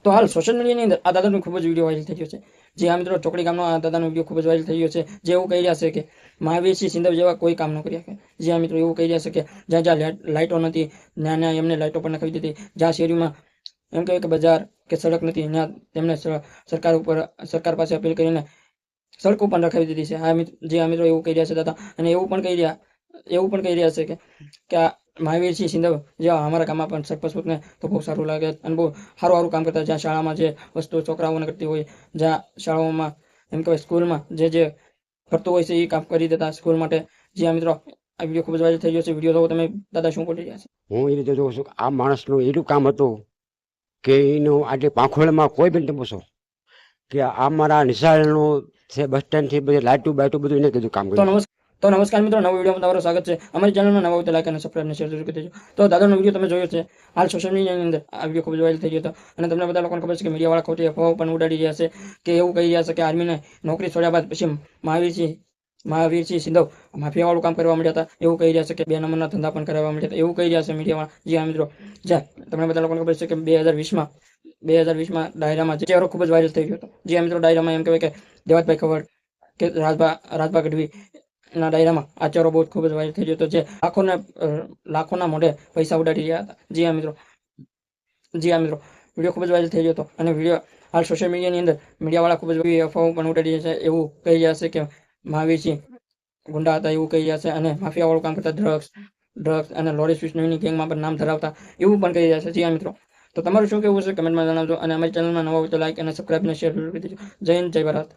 તો હાલ સોશિયલ મીડિયાની અંદર આ દાદાનો ખૂબ જ વિડીયો વાયરલ થઈ ગયો છે. જે આ મિત્રો ચોકડી ગામનો આ દાદાનો વિડીયો ખૂબ જ વાયરલ થઈ ગયો છે. જે એવું કહી રહ્યા છે કે મહાવીરસિંહ સિંધવ જેવા કોઈ કામ ન કરી શકે. જે આ મિત્રો એવું કહી રહ્યા છે કે જ્યાં જ્યાં લાઇટો નથી ત્યાં ત્યાં એમને લાઇટો પણ નખાવી દીધી. જ્યાં શેરીમાં એમ કહેવાય કે બજાર કે સડક નથી ત્યાં તેમને સરકાર પાસે અપીલ કરીને સડકો પણ રખાવી દીધી છે. જે આ મિત્રો એવું કહી રહ્યા છે દાદા, અને એવું પણ કહી રહ્યા છે કે આ મહાવીરસિંહ સિંધવ જેવા અમારા ગામમાં પણ સરપંચને તો બહુ સારું લાગે અને બહુ સારું કામ કરતા. જ્યાં શાળામાં જે વસ્તુ છોકરાઓને કરતી હોય, જ્યાં શાળાઓમાં એમ કહેવાય સ્કૂલમાં જે કરતું હોય છે એ કામ કરી દેતા સ્કૂલ માટે. જે આ મિત્રો આ વિડીયો ખૂબ જ વાયરલ થઈ ગયો છે. વિડીયો જોવો તમે દાદા શું બોલી રહ્યા છે. હું એ રીતે જોઉં છું કે આ માણસનું એટલું કામ હતું કે એનું આજે પાંખોળમાં કોઈ બી પૂછો કે આ મારા નિશાળનું છે બસ સ્ટેન્ડથી બધી લાઇટું બાઇટું બધું એને કીધું કામ કર્યું. તો નમસ્કાર મિત્રો, નવો વિડીયોમાં તમારું સ્વાગત છે. અમારી ચેનલમાં નવા હોય તો લાઈક અને સબસ્ક્રાઇબ અને શેર જરૂર કરી દેજો. તો દાદાનો વિડીયો તમે જોયો છે. હાલ સોશિયલ મીડિયાની અંદર આ વિડીયો ખૂબ જ વાયરલ થઈ ગયો હતો અને તમને બધા લોકોને ખબર છે કે મીડિયાવાળા ખોટી અફવાઓ પણ ઉડાડી રહ્યા છે કે એવું કહી રહ્યા છે કે આર્મીને નોકરી છોડ્યા બાદ પછી મહાવીરસિંહ સિંધવ માફિયાવાળું કામ કરવા મળ્યા હતા. એવું કહી રહ્યા છે કે 2 નંબરના ધંધા પણ કરવા મળ્યા હતા. એવું કહી રહ્યા છે મીડિયાવાળા. જે આ મિત્રો જ્યાં તમને બધા લોકોને ખબર છે કે 2020માં ડાયરામાં જે ચહેરો ખૂબ જ વાયરલ થઈ ગયો હતો. જે આ મિત્રો ડાયરામાં એમ કહેવાય કે દેવાતભાઈ ખવડ કે રાજભા ગઢવી ના ડાયરામાં આ ચહેરો બહુ ખૂબ જ વાયરલ થઈ ગયો હતો. જે લાખોના મોઢે પૈસા ઉડાડી રહ્યા હતા. જે આ મિત્રો વિડીયો ખૂબ જ વાયરલ થઈ ગયો હતો અને વિડીયો હાલ સોશિયલ મીડિયાની અંદર મીડિયાવાળા ખૂબ જ અફવાઓ પણ ઉડાડી રહ્યા છે. એવું કહી રહ્યા છે કે મહાવીરસિંહ ગુંડા હતા એવું કહી રહ્યા છે અને માફિયાવાળું કામ કરતા, ડ્રગ્સ અને લોરી સ્વીટની ગેંગમાં પણ નામ ધરાવતા એવું પણ કહી રહ્યા છે. જી આ મિત્રો, તો તમારું શું કહેવું છે કમેન્ટમાં જણાવજો અને અમારી ચેનલમાં નવા હોય તો લાઈક અને સબસ્ક્રાઇબ અને શેર જરૂર કરી દેજો. જય હિન્દ, જય ભારત.